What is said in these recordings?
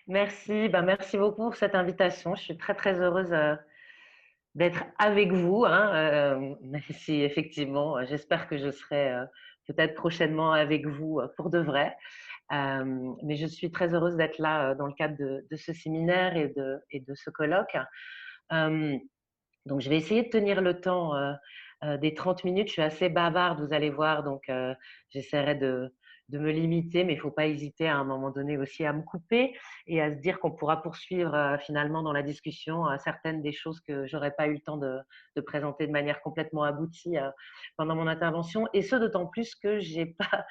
Merci, merci beaucoup pour cette invitation. Je suis très, très heureuse, d'être avec vous, hein, même si effectivement, j'espère que je serai, peut-être prochainement avec vous, pour de vrai. Mais je suis très heureuse d'être là, dans le cadre de ce séminaire et de ce colloque. Hem, donc je vais essayer de tenir le temps, des 30 minutes. Je suis assez bavarde, vous allez voir, donc j'essaierai de me limiter, mais il ne faut pas hésiter à un moment donné aussi à me couper et à se dire qu'on pourra poursuivre, finalement dans la discussion, certaines des choses que j'aurais pas eu le temps de présenter de manière complètement aboutie, pendant mon intervention, et ce d'autant plus que j'ai pas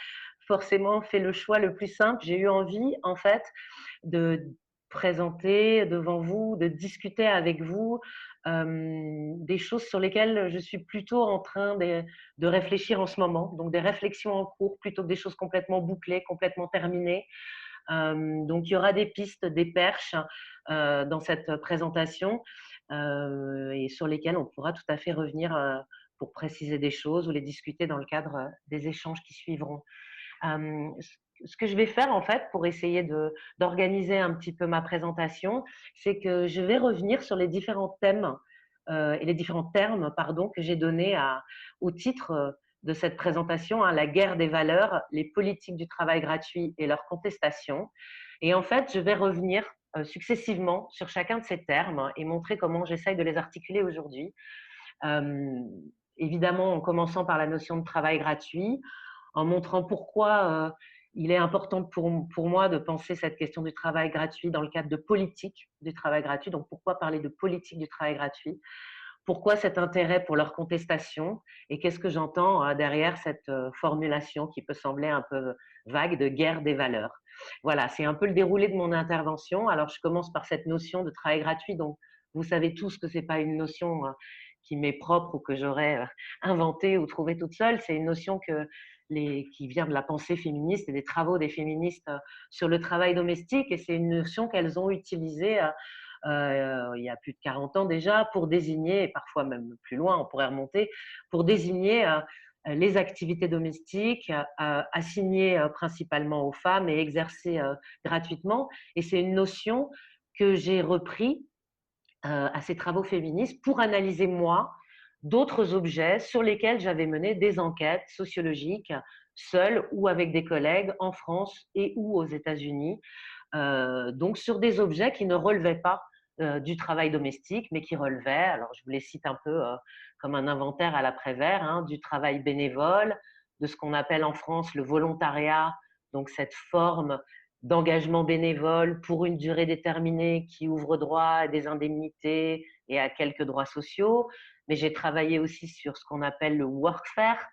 forcément fait le choix le plus simple. J'ai eu envie, en fait, de présenter devant vous, de discuter avec vous, des choses sur lesquelles je suis plutôt en train de réfléchir en ce moment. Donc des réflexions en cours plutôt que des choses complètement bouclées, complètement terminées. Donc il y aura des pistes, des perches dans cette présentation et sur lesquelles on pourra tout à fait revenir pour préciser des choses ou les discuter dans le cadre des échanges qui suivront. Euh, ce que je vais faire en fait pour essayer d'organiser un petit peu ma présentation, c'est que je vais revenir sur les différents thèmes et les différents termes, pardon, que j'ai donnés au titre de cette présentation, hein, la guerre des valeurs, les politiques du travail gratuit et leur contestation. Et en fait, je vais revenir successivement sur chacun de ces termes et montrer comment j'essaye de les articuler aujourd'hui. Euh, Évidemment, en commençant par la notion de travail gratuit, en montrant pourquoi il est important pour moi de penser cette question du travail gratuit dans le cadre de politique du travail gratuit. Donc, pourquoi parler de politique du travail gratuit? Pourquoi cet intérêt pour leur contestation? Et qu'est-ce que j'entends derrière cette formulation qui peut sembler un peu vague de guerre des valeurs? Voilà, c'est un peu le déroulé de mon intervention. Alors, je commence par cette notion de travail gratuit. Donc, vous savez tous que c'est pas une notion qui m'est propre ou que j'aurais inventée ou trouvée toute seule. C'est une notion qui vient de la pensée féministe et des travaux des féministes sur le travail domestique. Et c'est une notion qu'elles ont utilisée il y a plus de 40 ans déjà, pour désigner, et parfois même plus loin, on pourrait remonter, pour désigner les activités domestiques assignées principalement aux femmes et exercées gratuitement. Et c'est une notion que j'ai repris à ces travaux féministes pour analyser, moi, d'autres objets sur lesquels j'avais mené des enquêtes sociologiques, seule ou avec des collègues en France et ou aux États-Unis, donc sur des objets qui ne relevaient pas du travail domestique, mais qui relevaient, alors je vous les cite un peu comme un inventaire à l'après-vert, hein, du travail bénévole, de ce qu'on appelle en France le volontariat, donc cette forme d'engagement bénévole pour une durée déterminée qui ouvre droit à des indemnités et à quelques droits sociaux. Mais j'ai travaillé aussi sur ce qu'on appelle le workfare,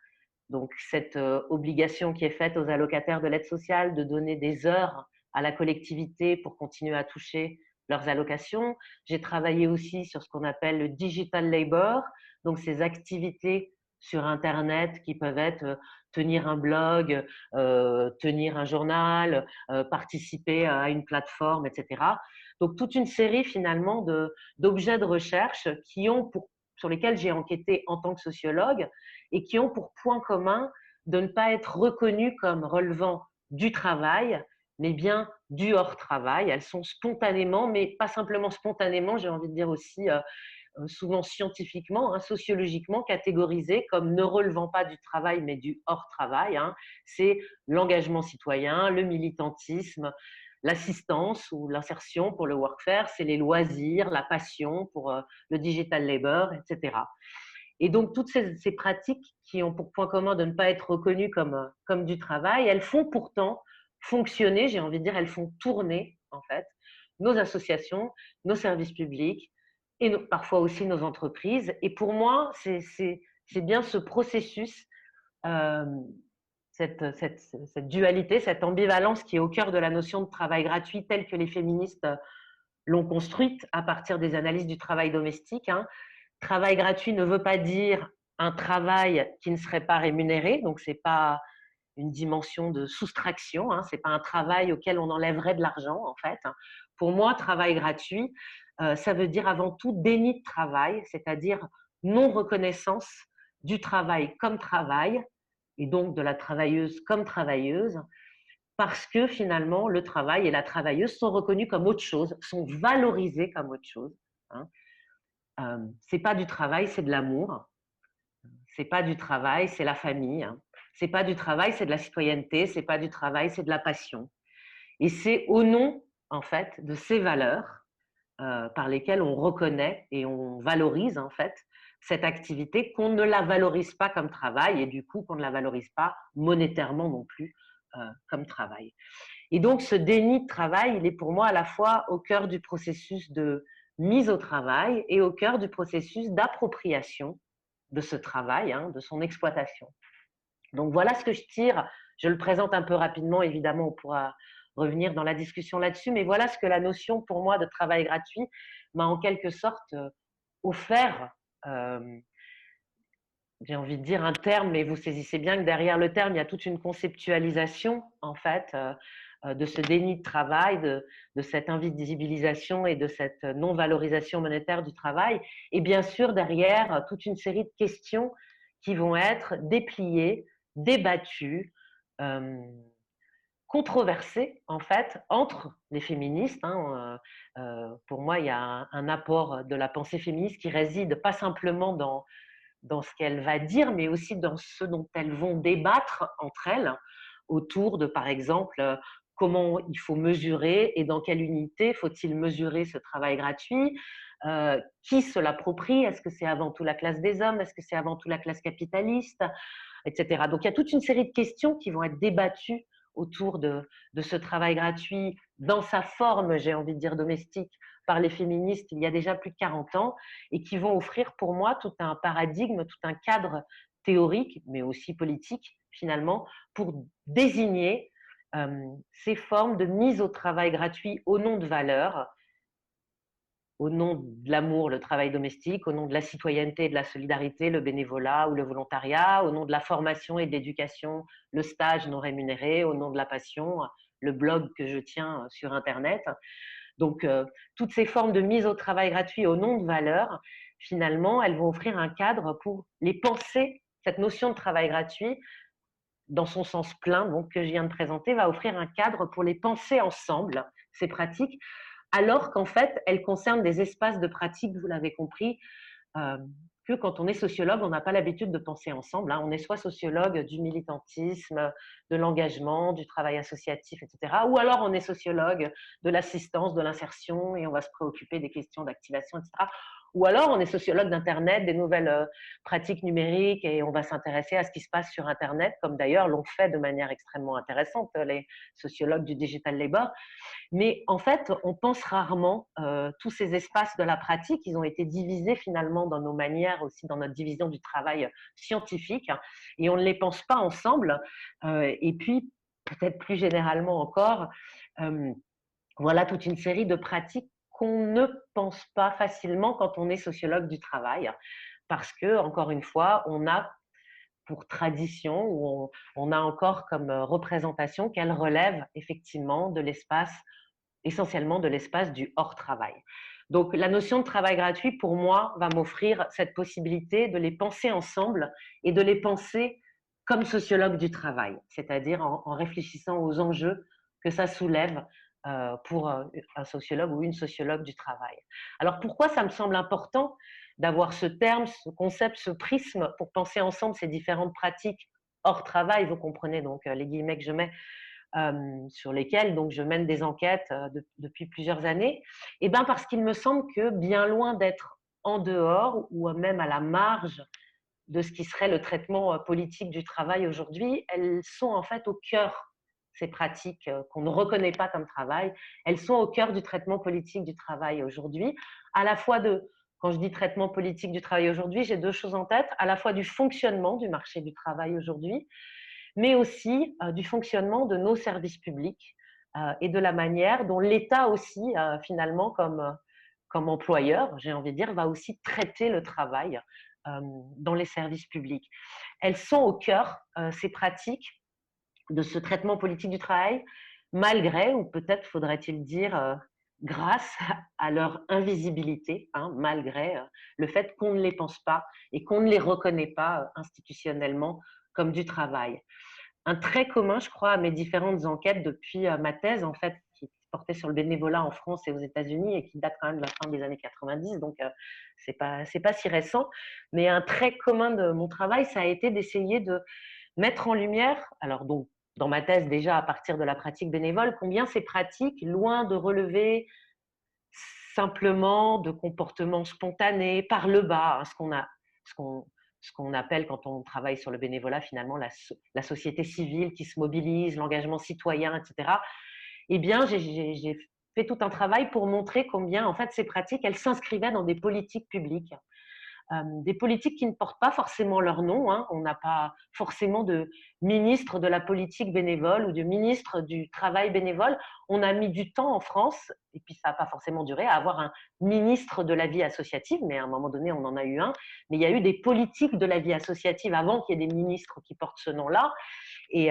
donc cette obligation qui est faite aux allocataires de l'aide sociale de donner des heures à la collectivité pour continuer à toucher leurs allocations. J'ai travaillé aussi sur ce qu'on appelle le digital labor, donc ces activités sur Internet qui peuvent être tenir un blog, tenir un journal, participer à une plateforme, etc. Donc toute une série finalement d'objets de recherche sur lesquels j'ai enquêté en tant que sociologue et qui ont pour point commun de ne pas être reconnus comme relevant du travail, mais bien du hors-travail. Elles sont spontanément, mais pas simplement spontanément, j'ai envie de dire aussi souvent scientifiquement, hein, sociologiquement catégorisées comme ne relevant pas du travail, mais du hors-travail. Hein. C'est l'engagement citoyen, le militantisme, l'assistance ou l'insertion pour le workfare, c'est les loisirs, la passion pour le digital labor, etc. Et donc, toutes ces pratiques qui ont pour point commun de ne pas être reconnues comme du travail, elles font pourtant fonctionner, j'ai envie de dire, elles font tourner, en fait, nos associations, nos services publics et parfois aussi nos entreprises. Et pour moi, c'est bien ce processus, euh, cette dualité, cette ambivalence qui est au cœur de la notion de travail gratuit telle que les féministes l'ont construite à partir des analyses du travail domestique. Hein. Travail gratuit ne veut pas dire un travail qui ne serait pas rémunéré, donc c'est pas une dimension de soustraction, hein, c'est pas un travail auquel on enlèverait de l'argent en fait. Pour moi, travail gratuit, ça veut dire avant tout déni de travail, c'est-à-dire non reconnaissance du travail comme travail et donc de la travailleuse comme travailleuse, parce que finalement, le travail et la travailleuse sont reconnus comme autre chose, sont valorisés comme autre chose, hein. C'est pas du travail, c'est de l'amour. C'est pas du travail, c'est la famille, hein. C'est pas du travail, c'est de la citoyenneté. C'est pas du travail, c'est de la passion. Et c'est au nom, en fait, de ces valeurs par lesquelles on reconnaît et on valorise, en fait, cette activité, qu'on ne la valorise pas comme travail et du coup qu'on ne la valorise pas monétairement non plus comme travail. Et donc, ce déni de travail, il est pour moi à la fois au cœur du processus de mise au travail et au cœur du processus d'appropriation de ce travail, hein, de son exploitation. Donc, voilà ce que je tire. Je le présente un peu rapidement, évidemment, on pourra revenir dans la discussion là-dessus, mais voilà ce que la notion pour moi de travail gratuit m'a en quelque sorte offert. Euh, j'ai envie de dire un terme, mais vous saisissez bien que derrière le terme, il y a toute une conceptualisation, en fait, de ce déni de travail, de cette invisibilisation et de cette non-valorisation monétaire du travail. Et bien sûr, derrière, toute une série de questions qui vont être dépliées, débattues, euh, controversées, en fait, entre les féministes, hein. Pour moi, il y a un apport de la pensée féministe qui réside pas simplement dans ce qu'elle va dire, mais aussi dans ce dont elles vont débattre entre elles autour de, par exemple, comment il faut mesurer et dans quelle unité faut-il mesurer ce travail gratuit, qui se l'approprie, est-ce que c'est avant tout la classe des hommes, est-ce que c'est avant tout la classe capitaliste, etc. Donc il y a toute une série de questions qui vont être débattues autour de ce travail gratuit dans sa forme, j'ai envie de dire domestique, par les féministes il y a déjà plus de 40 ans et qui vont offrir pour moi tout un paradigme, tout un cadre théorique, mais aussi politique finalement, pour désigner ces formes de mise au travail gratuit au nom de valeurs, au nom de l'amour, le travail domestique, au nom de la citoyenneté et de la solidarité, le bénévolat ou le volontariat, au nom de la formation et de l'éducation, le stage non rémunéré, au nom de la passion, le blog que je tiens sur Internet. Donc, toutes ces formes de mise au travail gratuit au nom de valeurs, finalement, elles vont offrir un cadre pour les penser. Cette notion de travail gratuit, dans son sens plein, donc que je viens de présenter, va offrir un cadre pour les penser ensemble, ces pratiques, alors qu'en fait, elles concernent des espaces de pratique, vous l'avez compris, euh, que quand on est sociologue, on n'a pas l'habitude de penser ensemble, hein. On est soit sociologue du militantisme, de l'engagement, du travail associatif, etc. Ou alors on est sociologue de l'assistance, de l'insertion, et on va se préoccuper des questions d'activation, etc. Ou alors on est sociologue d'Internet, des nouvelles pratiques numériques, et on va s'intéresser à ce qui se passe sur Internet, comme d'ailleurs l'ont fait de manière extrêmement intéressante les sociologues du digital labor. Mais en fait, on pense rarement tous ces espaces de la pratique. Ils ont été divisés finalement dans nos manières, aussi dans notre division du travail scientifique, et on ne les pense pas ensemble. Et puis, peut-être plus généralement encore, euh, voilà toute une série de pratiques qu'on ne pense pas facilement quand on est sociologue du travail, parce que, encore une fois, on a pour tradition, ou on a encore comme représentation qu'elle relève effectivement de l'espace essentiellement de l'espace du hors-travail. Donc la notion de travail gratuit, pour moi, va m'offrir cette possibilité de les penser ensemble et de les penser comme sociologue du travail, c'est-à-dire en réfléchissant aux enjeux que ça soulève pour un sociologue ou une sociologue du travail. Alors pourquoi ça me semble important d'avoir ce terme, ce concept, ce prisme pour penser ensemble ces différentes pratiques hors travail, vous comprenez donc les guillemets que je mets, sur lesquels donc je mène des enquêtes depuis plusieurs années, et ben parce qu'il me semble que bien loin d'être en dehors ou même à la marge de ce qui serait le traitement politique du travail aujourd'hui, elles sont en fait au cœur, ces pratiques qu'on ne reconnaît pas comme travail, elles sont au cœur du traitement politique du travail aujourd'hui, à la fois de, quand je dis traitement politique du travail aujourd'hui, j'ai deux choses en tête, à la fois du fonctionnement du marché du travail aujourd'hui, mais aussi du fonctionnement de nos services publics et de la manière dont l'État aussi, finalement, comme employeur, j'ai envie de dire, va aussi traiter le travail dans les services publics. Elles sont au cœur, ces pratiques, de ce traitement politique du travail, malgré, ou peut-être faudrait-il dire grâce à leur invisibilité, hein, malgré le fait qu'on ne les pense pas et qu'on ne les reconnaît pas institutionnellement comme du travail. un trait commun, je crois, à mes différentes enquêtes depuis ma thèse, en fait, qui portait sur le bénévolat en France et aux États-Unis et qui date quand même de la fin des années 90, donc c'est pas si récent. Mais un trait commun de mon travail, ça a été d'essayer de mettre en lumière, alors donc dans ma thèse déjà à partir de la pratique bénévole, combien ces pratiques, loin de relever simplement de comportements spontanés, par le bas, hein, ce qu'on ce qu'on appelle quand on travaille sur le bénévolat finalement la société civile qui se mobilise, l'engagement citoyen, etc. Eh bien, j'ai fait tout un travail pour montrer combien en fait ces pratiques, elles s'inscrivaient dans des politiques publiques, des politiques qui ne portent pas forcément leur nom, hein. On n'a pas forcément de ministre de la politique bénévole ou de ministre du travail bénévole. On a mis du temps en France, et puis ça n'a pas forcément duré, à avoir un ministre de la vie associative, mais à un moment donné, on en a eu un. Mais il y a eu des politiques de la vie associative avant qu'il y ait des ministres qui portent ce nom-là. Et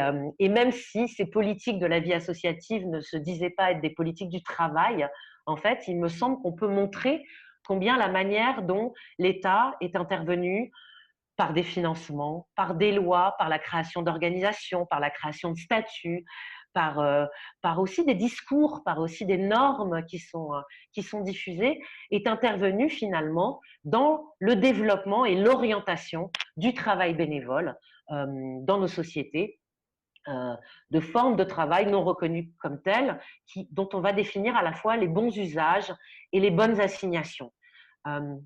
même si ces politiques de la vie associative ne se disaient pas être des politiques du travail, en fait, il me semble qu'on peut montrer combien la manière dont l'État est intervenu par des financements, par des lois, par la création d'organisations, par la création de statuts, par aussi des discours, par aussi des normes qui sont diffusées, est intervenu finalement dans le développement et l'orientation du travail bénévole dans nos sociétés, de formes de travail non reconnues comme telles, dont on va définir à la fois les bons usages et les bonnes assignations.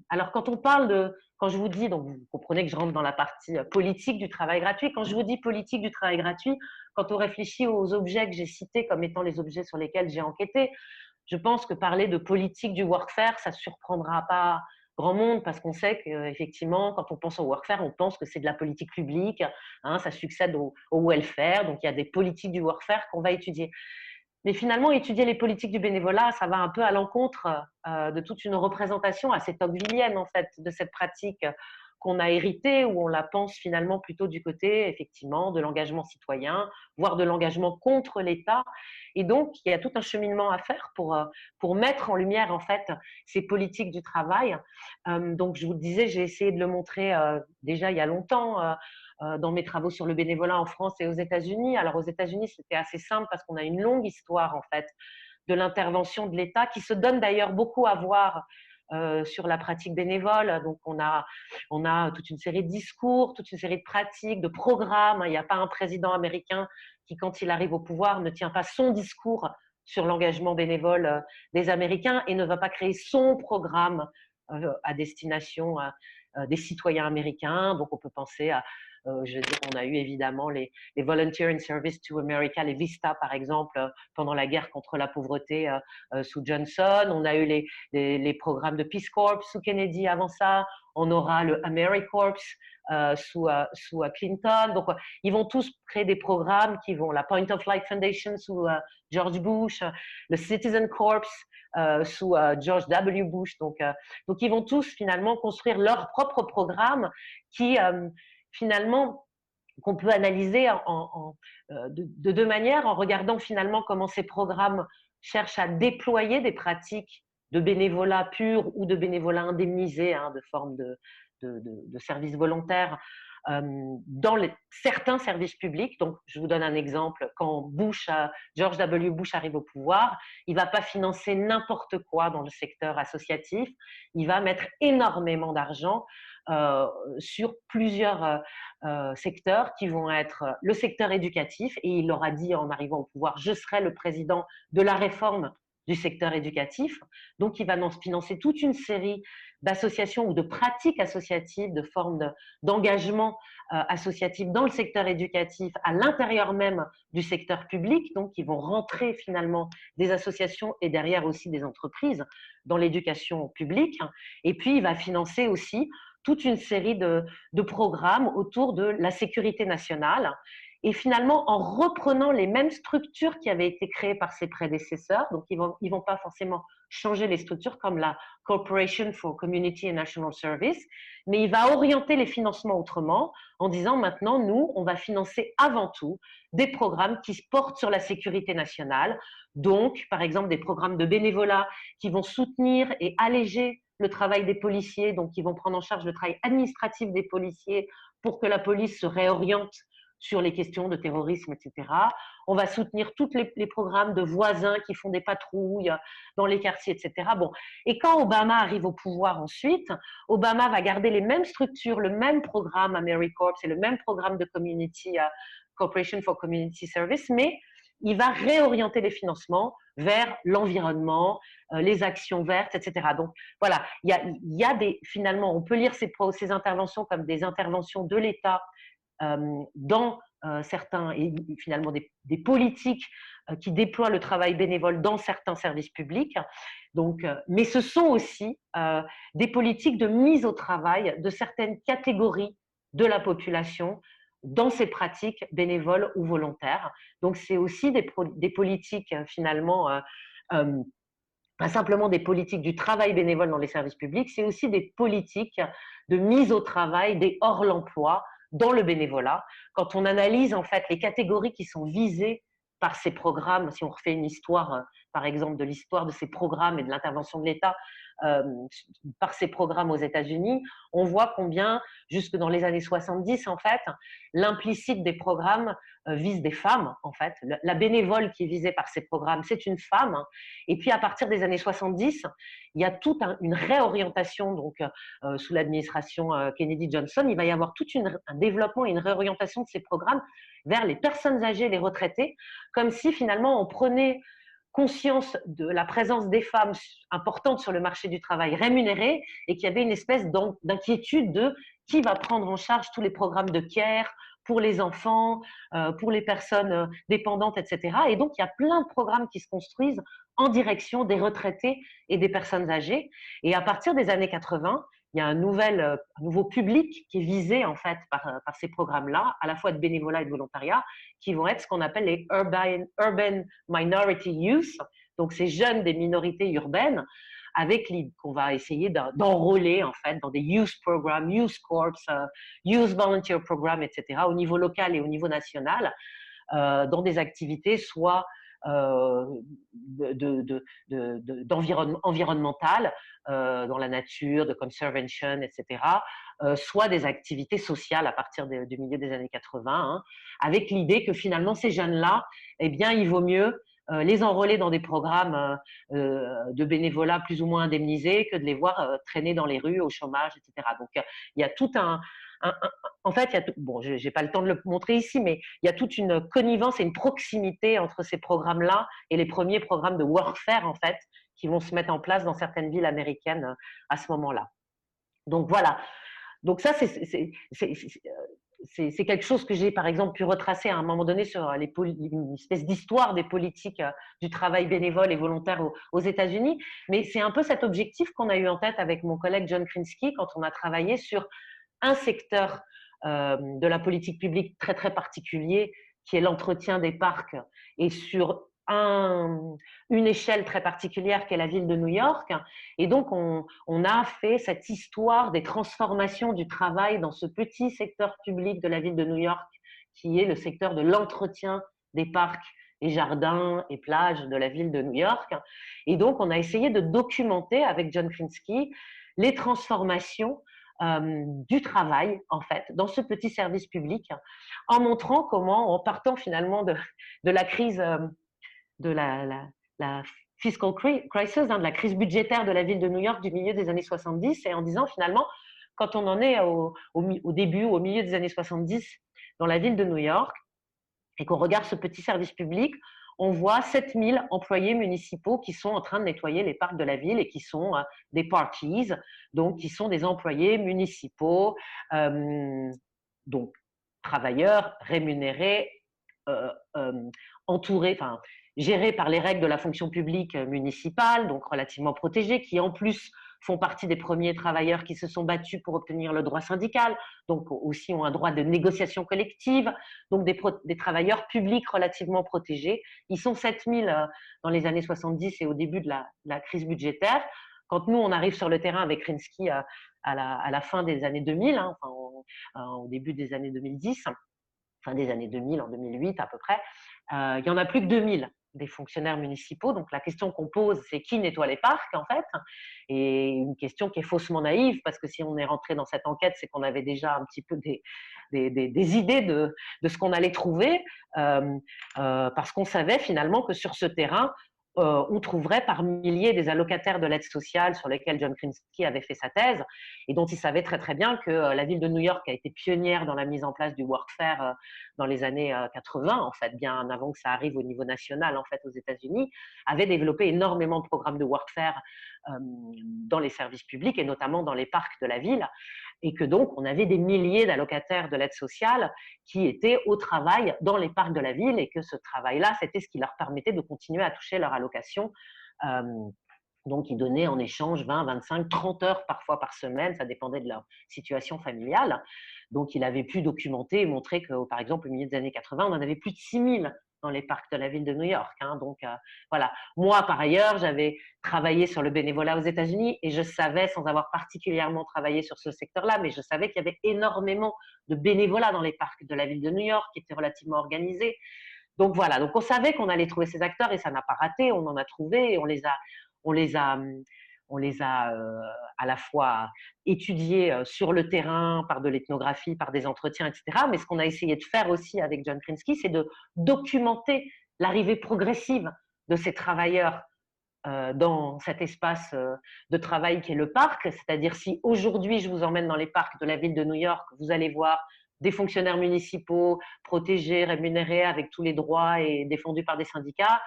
Alors, quand je vous dis, donc vous comprenez que je rentre dans la partie politique du travail gratuit, quand je vous dis politique du travail gratuit, quand on réfléchit aux objets que j'ai cités comme étant les objets sur lesquels j'ai enquêté, je pense que parler de politique du workfare, ça ne surprendra pas grand monde parce qu'on sait qu'effectivement, quand on pense au workfare, on pense que c'est de la politique publique, hein, ça succède au welfare, donc il y a des politiques du workfare qu'on va étudier. Mais finalement, étudier les politiques du bénévolat, ça va un peu à l'encontre de toute une représentation assez tocquevillienne, en fait, de cette pratique qu'on a héritée, où on la pense finalement plutôt du côté, effectivement, de l'engagement citoyen, voire de l'engagement contre l'État. Et donc, il y a tout un cheminement à faire pour mettre en lumière, en fait, ces politiques du travail. Donc, je vous le disais, j'ai essayé de le montrer déjà il y a longtemps, dans mes travaux sur le bénévolat en France et aux États-Unis. Alors aux États-Unis, c'était assez simple parce qu'on a une longue histoire en fait de l'intervention de l'État qui se donne d'ailleurs beaucoup à voir sur la pratique bénévole. Donc on a toute une série de discours, toute une série de pratiques, de programmes. Il n'y a pas un président américain qui, quand il arrive au pouvoir, ne tient pas son discours sur l'engagement bénévole des Américains et ne va pas créer son programme à destination des citoyens américains. Donc on peut penser à je veux dire, on a eu évidemment les Volunteer in Service to America, les VISTA par exemple, pendant la guerre contre la pauvreté sous Johnson. On a eu les programmes de Peace Corps sous Kennedy avant ça. On aura le AmeriCorps sous Clinton. Donc, ils vont tous créer des programmes la Point of Light Foundation sous George Bush, le Citizen Corps sous George W. Bush. Donc, ils vont tous finalement construire leur propre programme qui finalement, qu'on peut analyser de deux manières, en regardant finalement comment ces programmes cherchent à déployer des pratiques de bénévolat pur ou de bénévolat indemnisé, hein, de forme de services volontaires, dans certains services publics. Donc, je vous donne un exemple. Quand George W. Bush arrive au pouvoir, il ne va pas financer n'importe quoi dans le secteur associatif. Il va mettre énormément d'argent sur plusieurs secteurs qui vont être le secteur éducatif. Et il leur a dit en arrivant au pouvoir, je serai le président de la réforme du secteur éducatif. Donc, il va financer toute une série d'associations ou de pratiques associatives, de formes d'engagement associatif dans le secteur éducatif, à l'intérieur même du secteur public. Donc, ils vont rentrer finalement des associations et derrière aussi des entreprises dans l'éducation publique. Et puis, il va financer aussi toute une série de programmes autour de la sécurité nationale. Et finalement, en reprenant les mêmes structures qui avaient été créées par ses prédécesseurs, donc ils vont pas forcément changer les structures comme la Corporation for Community and National Service, mais il va orienter les financements autrement en disant maintenant, nous, on va financer avant tout des programmes qui se portent sur la sécurité nationale. Donc, par exemple, des programmes de bénévolat qui vont soutenir et alléger le travail des policiers, donc qui vont prendre en charge le travail administratif des policiers pour que la police se réoriente sur les questions de terrorisme, etc. On va soutenir tous les programmes de voisins qui font des patrouilles dans les quartiers, etc. Bon. Et quand Obama arrive au pouvoir ensuite, Obama va garder les mêmes structures, le même programme AmeriCorps et le même programme de Corporation for Community Service, mais il va réorienter les financements vers l'environnement, les actions vertes, etc. Donc voilà, il y a finalement, on peut lire ces interventions comme des interventions de l'État dans certains, et finalement des politiques qui déploient le travail bénévole dans certains services publics. Donc, mais ce sont aussi des politiques de mise au travail de certaines catégories de la population dans ces pratiques bénévoles ou volontaires. Donc, c'est aussi des politiques finalement pas simplement des politiques du travail bénévole dans les services publics, c'est aussi des politiques de mise au travail des hors l'emploi dans le bénévolat. Quand on analyse en fait les catégories qui sont visées par ces programmes, si on refait une histoire, par exemple, de l'histoire de ces programmes et de l'intervention de l'État par ces programmes aux États-Unis, on voit combien, jusque dans les années 70, en fait, l'implicite des programmes vise des femmes, en fait. La bénévole qui est visée par ces programmes, c'est une femme. Et puis, à partir des années 70, il y a toute une réorientation, donc sous l'administration Kennedy-Johnson, il va y avoir tout un développement et une réorientation de ces programmes vers les personnes âgées, les retraités, comme si finalement on prenait conscience de la présence des femmes importantes sur le marché du travail rémunérées et qu'il y avait une espèce d'inquiétude de qui va prendre en charge tous les programmes de care pour les enfants, pour les personnes dépendantes, etc. Et donc, il y a plein de programmes qui se construisent en direction des retraités et des personnes âgées. Et à partir des années 80, il y a un nouveau public qui est visé en fait par ces programmes-là, à la fois de bénévolat et de volontariat, qui vont être ce qu'on appelle les urban minority youth, donc ces jeunes des minorités urbaines, avec qu'on va essayer d'enrôler en fait dans des youth programs, youth corps, youth volunteer programs, etc. au niveau local et au niveau national, dans des activités soit environnementales, dans la nature, de conservation, etc., soit des activités sociales à partir du milieu des années 80, hein, avec l'idée que finalement ces jeunes-là, eh bien, il vaut mieux les enrôler dans des programmes de bénévolat plus ou moins indemnisés que de les voir traîner dans les rues au chômage, etc. Donc, il y a tout en fait, bon, je n'ai pas le temps de le montrer ici, mais il y a toute une connivence et une proximité entre ces programmes-là et les premiers programmes de workfare, en fait, qui vont se mettre en place dans certaines villes américaines à ce moment-là. Donc voilà. Donc ça, c'est quelque chose que j'ai, par exemple, pu retracer à un moment donné sur une espèce d'histoire des politiques du travail bénévole et volontaire aux États-Unis. Mais c'est un peu cet objectif qu'on a eu en tête avec mon collègue John Krinsky quand on a travaillé sur un secteur de la politique publique très, très particulier, qui est l'entretien des parcs, et sur une échelle très particulière qu'est la ville de New York. Et donc, on a fait cette histoire des transformations du travail dans ce petit secteur public de la ville de New York, qui est le secteur de l'entretien des parcs et jardins et plages de la ville de New York. Et donc, on a essayé de documenter avec John Krinsky les transformations du travail, en fait, dans ce petit service public, en montrant comment, en partant finalement de la crise, de la fiscal crisis, hein, de la crise budgétaire de la ville de New York du milieu des années 70, et en disant finalement, quand on en est au début, au milieu des années 70, dans la ville de New York, et qu'on regarde ce petit service public, on voit 7000 employés municipaux qui sont en train de nettoyer les parcs de la ville et qui sont des parkies, donc qui sont des employés municipaux, donc travailleurs rémunérés, entourés, enfin gérés par les règles de la fonction publique municipale, donc relativement protégés, qui en plus font partie des premiers travailleurs qui se sont battus pour obtenir le droit syndical, donc aussi ont un droit de négociation collective, donc des travailleurs publics relativement protégés. Ils sont 7000 dans les années 70 et au début de la crise budgétaire. Quand nous, on arrive sur le terrain avec Krinsky à la fin des années 2000, hein, au début des années 2010, fin des années 2000, en 2008 à peu près, il n'y en a plus que 2000 des fonctionnaires municipaux. Donc la question qu'on pose, c'est qui nettoie les parcs en fait? Et une question qui est faussement naïve, parce que si on est rentré dans cette enquête, c'est qu'on avait déjà un petit peu des idées de ce qu'on allait trouver, parce qu'on savait finalement que sur ce terrain, on trouverait par milliers des allocataires de l'aide sociale sur lesquels John Krinsky avait fait sa thèse, et dont il savait très très bien que la ville de New York a été pionnière dans la mise en place du workfare dans les années 80, en fait, bien avant que ça arrive au niveau national en fait aux États-Unis, avait développé énormément de programmes de workfare dans les services publics et notamment dans les parcs de la ville, et que donc on avait des milliers d'allocataires de l'aide sociale qui étaient au travail dans les parcs de la ville, et que ce travail-là, c'était ce qui leur permettait de continuer à toucher leur allocation. Euh, donc, ils donnaient en échange 20, 25, 30 heures parfois par semaine, ça dépendait de leur situation familiale. Donc, il avait pu documenter et montrer que, par exemple, au milieu des années 80, on en avait plus de 6000 dans les parcs de la ville de New York. Donc, voilà. Moi, par ailleurs, j'avais travaillé sur le bénévolat aux États-Unis, et je savais, sans avoir particulièrement travaillé sur ce secteur-là, mais je savais qu'il y avait énormément de bénévolat dans les parcs de la ville de New York, qui étaient relativement organisés. Donc voilà, donc on savait qu'on allait trouver ces acteurs, et ça n'a pas raté, on en a trouvé, et on les a, on les a à la fois étudiés sur le terrain, par de l'ethnographie, par des entretiens, etc. Mais ce qu'on a essayé de faire aussi avec John Krinsky, c'est de documenter l'arrivée progressive de ces travailleurs dans cet espace de travail qui est le parc. C'est-à-dire, si aujourd'hui je vous emmène dans les parcs de la ville de New York, vous allez voir des fonctionnaires municipaux protégés, rémunérés avec tous les droits et défendus par des syndicats,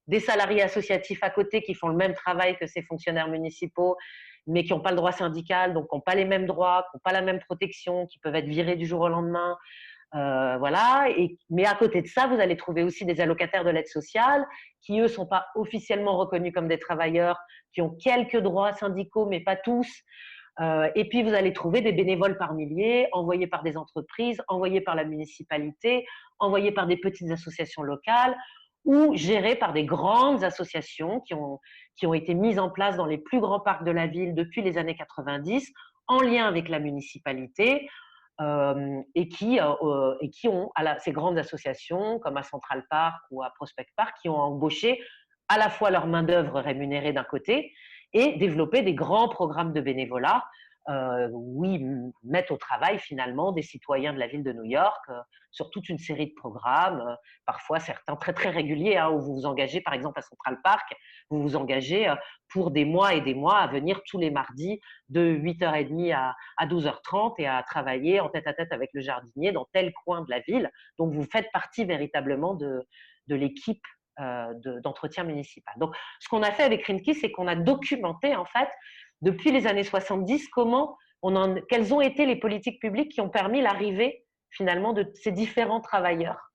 des salariés associatifs à côté qui font le même travail que ces fonctionnaires municipaux, mais qui n'ont pas le droit syndical, donc qui n'ont pas les mêmes droits, qui n'ont pas la même protection, qui peuvent être virés du jour au lendemain. Voilà. Mais à côté de ça, vous allez trouver aussi des allocataires de l'aide sociale qui, eux, ne sont pas officiellement reconnus comme des travailleurs, qui ont quelques droits syndicaux, mais pas tous. Et puis, vous allez trouver des bénévoles par milliers, envoyés par des entreprises, envoyés par la municipalité, envoyés par des petites associations locales, ou gérés par des grandes associations qui ont été mises en place dans les plus grands parcs de la ville depuis les années 90, en lien avec la municipalité, et qui ont, ces grandes associations, comme à Central Park ou à Prospect Park, qui ont embauché à la fois leur main-d'œuvre rémunérée d'un côté, et développé des grands programmes de bénévolat où ils mettent au travail finalement des citoyens de la ville de New York sur toute une série de programmes, parfois certains très très réguliers, où vous vous engagez, par exemple à Central Park, vous vous engagez pour des mois et des mois à venir tous les mardis de 8h30 à 12h30 et à travailler en tête-à-tête avec le jardinier dans tel coin de la ville. Donc vous faites partie véritablement de l'équipe d'entretien municipal. Donc, ce qu'on a fait avec Krinsky, c'est qu'on a documenté, en fait, depuis les années 70, quelles ont été les politiques publiques qui ont permis l'arrivée, finalement, de ces différents travailleurs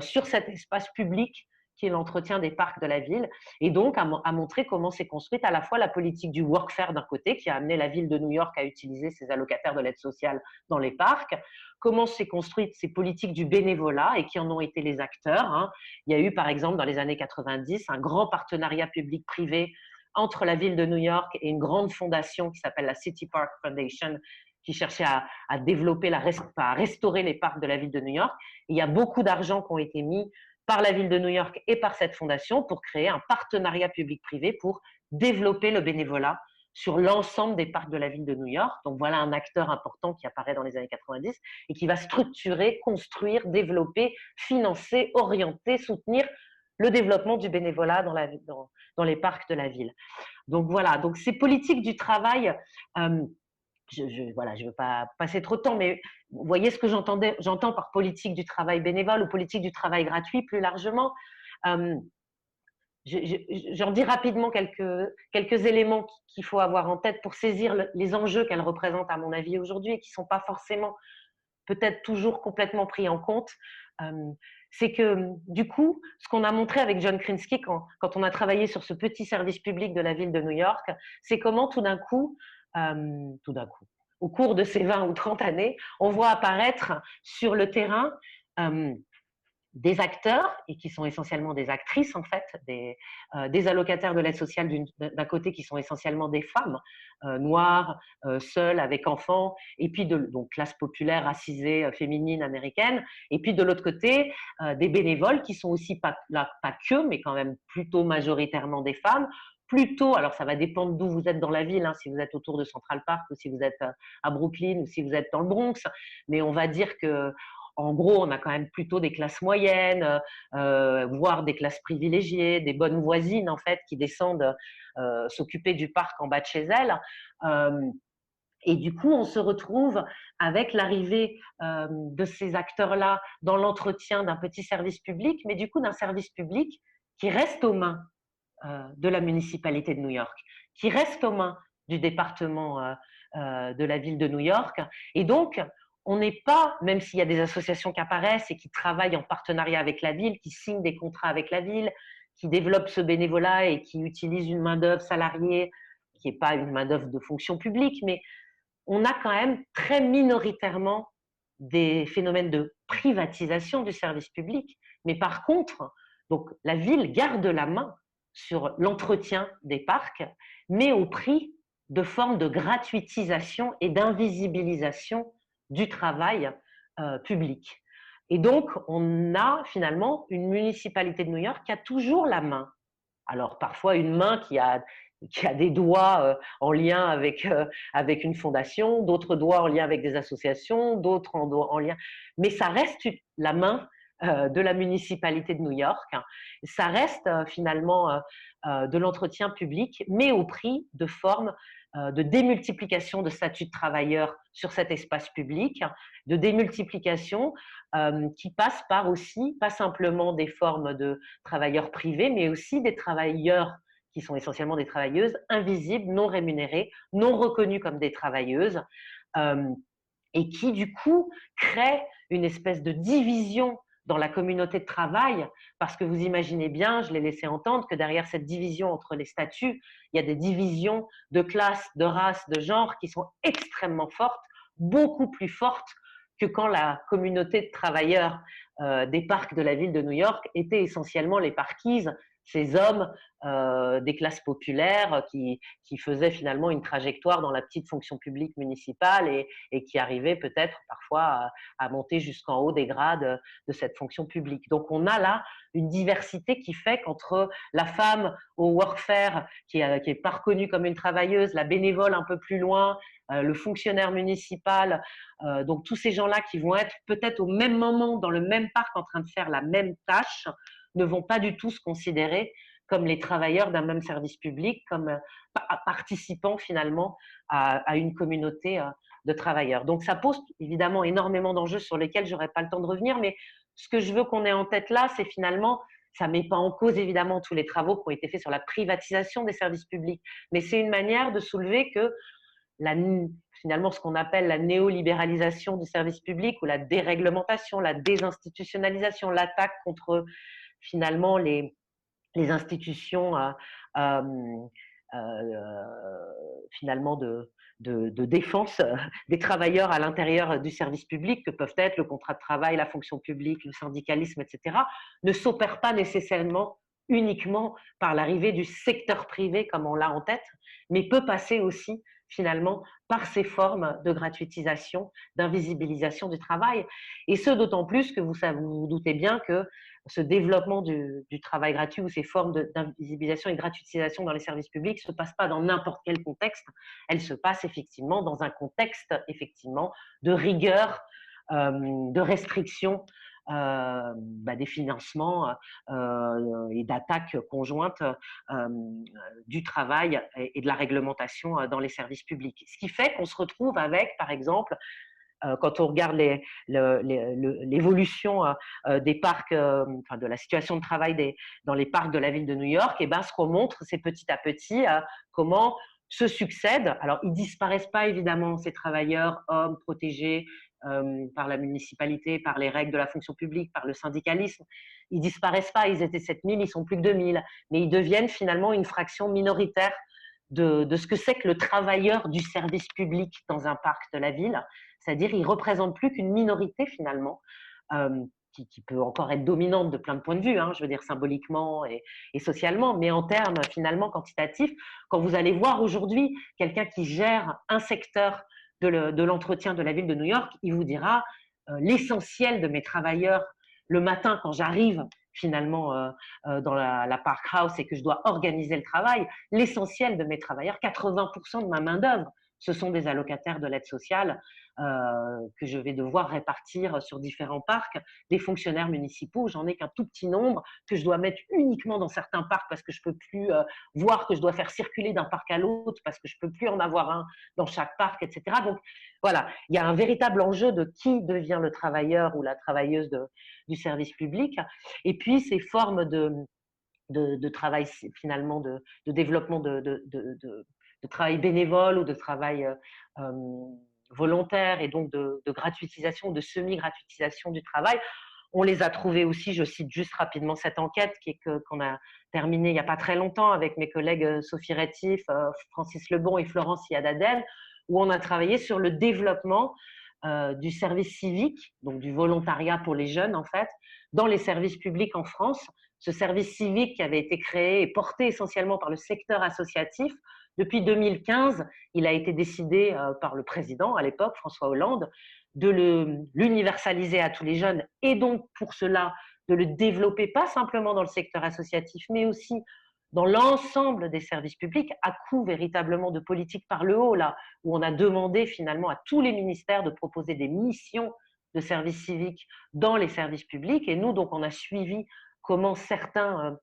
sur cet espace public qui est l'entretien des parcs de la ville, et donc à montrer comment s'est construite à la fois la politique du workfare d'un côté, qui a amené la ville de New York à utiliser ses allocataires de l'aide sociale dans les parcs, comment s'est construite ces politiques du bénévolat et qui en ont été les acteurs. Il y a eu, par exemple, dans les années 90, un grand partenariat public-privé entre la ville de New York et une grande fondation qui s'appelle la City Park Foundation, qui cherchait à développer, à restaurer les parcs de la ville de New York. Et il y a beaucoup d'argent qui ont été mis par la ville de New York et par cette fondation pour créer un partenariat public-privé pour développer le bénévolat sur l'ensemble des parcs de la ville de New York. Donc voilà un acteur important qui apparaît dans les années 90 et qui va structurer, construire, développer, financer, orienter, soutenir le développement du bénévolat dans les parcs de la ville. Donc voilà, donc ces politiques du travail, je ne veux pas passer trop de temps, mais vous voyez ce que j'entends par politique du travail bénévole ou politique du travail gratuit plus largement. J'en dis rapidement quelques éléments qu'il faut avoir en tête pour saisir les enjeux qu'elle représente à mon avis aujourd'hui et qui ne sont pas forcément peut-être toujours complètement pris en compte. C'est que du coup, ce qu'on a montré avec John Krinsky quand on a travaillé sur ce petit service public de la ville de New York, c'est comment tout d'un coup, au cours de ces 20 ou 30 années, on voit apparaître sur le terrain des acteurs, et qui sont essentiellement des actrices en fait, des allocataires de l'aide sociale d'un côté qui sont essentiellement des femmes noires, seules, avec enfants, et puis donc classe populaire, racisée, féminine, américaine, et puis de l'autre côté, des bénévoles qui sont aussi pas que, mais quand même plutôt majoritairement des femmes, plutôt, alors ça va dépendre d'où vous êtes dans la ville, hein, si vous êtes autour de Central Park ou si vous êtes à Brooklyn ou si vous êtes dans le Bronx, mais on va dire que en gros, on a quand même plutôt des classes moyennes, voire des classes privilégiées, des bonnes voisines en fait qui descendent s'occuper du parc en bas de chez elles. Et du coup, on se retrouve avec l'arrivée de ces acteurs-là dans l'entretien d'un petit service public, mais du coup d'un service public qui reste aux mains de la municipalité de New York, qui reste aux mains du département de la ville de New York. Et donc, on n'est pas, même s'il y a des associations qui apparaissent et qui travaillent en partenariat avec la ville, qui signent des contrats avec la ville, qui développent ce bénévolat et qui utilisent une main-d'œuvre salariée qui n'est pas une main-d'œuvre de fonction publique, mais on a quand même très minoritairement des phénomènes de privatisation du service public. Mais par contre, donc, la ville garde la main sur l'entretien des parcs, mais au prix de formes de gratuitisation et d'invisibilisation du travail public. Et donc, on a finalement une municipalité de New York qui a toujours la main. Alors, parfois, une main qui a des doigts en lien avec une fondation, d'autres doigts en lien avec des associations, d'autres en lien. Mais ça reste la main de la municipalité de New York. Ça reste finalement de l'entretien public, mais au prix de formes de démultiplication de statuts de travailleurs sur cet espace public, de démultiplication qui passe par aussi, pas simplement des formes de travailleurs privés, mais aussi des travailleurs qui sont essentiellement des travailleuses invisibles, non rémunérées, non reconnues comme des travailleuses, et qui du coup créent une espèce de division dans la communauté de travail, parce que vous imaginez bien, je l'ai laissé entendre, que derrière cette division entre les statuts, il y a des divisions de classe, de race, de genre qui sont extrêmement fortes, beaucoup plus fortes que quand la communauté de travailleurs des parcs de la ville de New York était essentiellement les parkies, ces hommes des classes populaires qui faisaient finalement une trajectoire dans la petite fonction publique municipale et qui arrivaient peut-être parfois à monter jusqu'en haut des grades de cette fonction publique. Donc on a là une diversité qui fait qu'entre la femme au workfare qui est pas reconnue comme une travailleuse, la bénévole un peu plus loin, le fonctionnaire municipal, donc tous ces gens-là qui vont être peut-être au même moment dans le même parc en train de faire la même tâche, ne vont pas du tout se considérer comme les travailleurs d'un même service public, comme participant finalement à une communauté de travailleurs. Donc ça pose évidemment énormément d'enjeux sur lesquels je n'aurai pas le temps de revenir, mais ce que je veux qu'on ait en tête là, c'est finalement, ça ne met pas en cause évidemment tous les travaux qui ont été faits sur la privatisation des services publics, mais c'est une manière de soulever que finalement ce qu'on appelle la néolibéralisation du service public ou la déréglementation, la désinstitutionnalisation, l'attaque contre finalement les institutions finalement de défense des travailleurs à l'intérieur du service public, que peuvent être le contrat de travail, la fonction publique, le syndicalisme, etc., ne s'opèrent pas nécessairement uniquement par l'arrivée du secteur privé comme on l'a en tête, mais peut passer aussi finalement par ces formes de gratuitisation, d'invisibilisation du travail. Et ce, d'autant plus que vous vous doutez bien que ce développement du travail gratuit ou ces formes d'invisibilisation et de gratuitisation dans les services publics ne se passent pas dans n'importe quel contexte. Elles se passent effectivement dans un contexte effectivement de rigueur, de restriction des financements et d'attaques conjointes du travail et de la réglementation dans les services publics. Ce qui fait qu'on se retrouve avec, par exemple, quand on regarde l'évolution des parcs, enfin de la situation de travail dans les parcs de la ville de New York, et ben, ce qu'on montre, c'est petit à petit comment se succèdent. Alors, ils disparaissent pas évidemment, ces travailleurs, hommes protégés par la municipalité, par les règles de la fonction publique, par le syndicalisme. Ils disparaissent pas, ils étaient 7000, ils sont plus que 2000, mais ils deviennent finalement une fraction minoritaire de ce que c'est que le travailleur du service public dans un parc de la ville. C'est-à-dire, ils ne représentent plus qu'une minorité finalement qui peut encore être dominante de plein de points de vue, hein, je veux dire symboliquement et socialement, mais en termes finalement quantitatifs, quand vous allez voir aujourd'hui quelqu'un qui gère un secteur de l'entretien de la ville de New York, il vous dira l'essentiel de mes travailleurs le matin quand j'arrive finalement dans la Park House et que je dois organiser le travail, l'essentiel de mes travailleurs, 80% de ma main-d'œuvre, ce sont des allocataires de l'aide sociale que je vais devoir répartir sur différents parcs, des fonctionnaires municipaux, j'en ai qu'un tout petit nombre que je dois mettre uniquement dans certains parcs parce que je peux plus voir que je dois faire circuler d'un parc à l'autre parce que je peux plus en avoir un dans chaque parc, etc. Donc voilà, il y a un véritable enjeu de qui devient le travailleur ou la travailleuse du service public. Et puis ces formes de travail finalement de développement de travail bénévole ou de travail volontaire et donc de gratuitisation, de semi-gratuitisation du travail. On les a trouvés aussi, je cite juste rapidement cette enquête qu'on a terminée il n'y a pas très longtemps avec mes collègues Sophie Rétif, Francis Lebon et Florence Iadadel, où on a travaillé sur le développement du service civique, donc du volontariat pour les jeunes en fait, dans les services publics en France. Ce service civique qui avait été créé et porté essentiellement par le secteur associatif. Depuis 2015, il a été décidé par le président à l'époque, François Hollande, de l'universaliser à tous les jeunes et donc pour cela de le développer pas simplement dans le secteur associatif, mais aussi dans l'ensemble des services publics, à coup véritablement de politique par le haut, là, où on a demandé finalement à tous les ministères de proposer des missions de service civique dans les services publics. Et nous, donc, on a suivi comment certains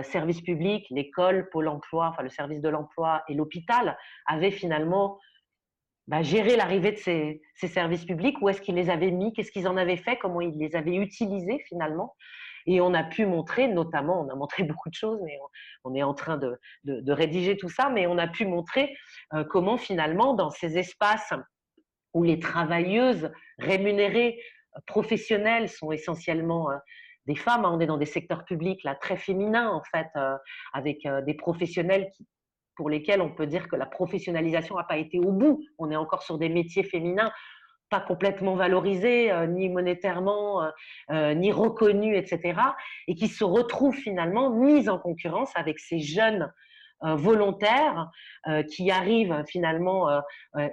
services publics, l'école, Pôle emploi, enfin le service de l'emploi et l'hôpital avaient finalement géré l'arrivée de ces services publics, où est-ce qu'ils les avaient mis, qu'est-ce qu'ils en avaient fait, comment ils les avaient utilisés finalement. Et on a pu montrer, notamment, on a montré beaucoup de choses, mais on est en train de rédiger tout ça, mais on a pu montrer comment finalement, dans ces espaces où les travailleuses rémunérées professionnelles sont essentiellement des femmes, hein, on est dans des secteurs publics là très féminins en fait, avec des professionnels pour lesquels on peut dire que la professionnalisation n'a pas été au bout. On est encore sur des métiers féminins pas complètement valorisés, ni monétairement, ni reconnus, etc. Et qui se retrouvent finalement mis en concurrence avec ces jeunes volontaires qui arrivent finalement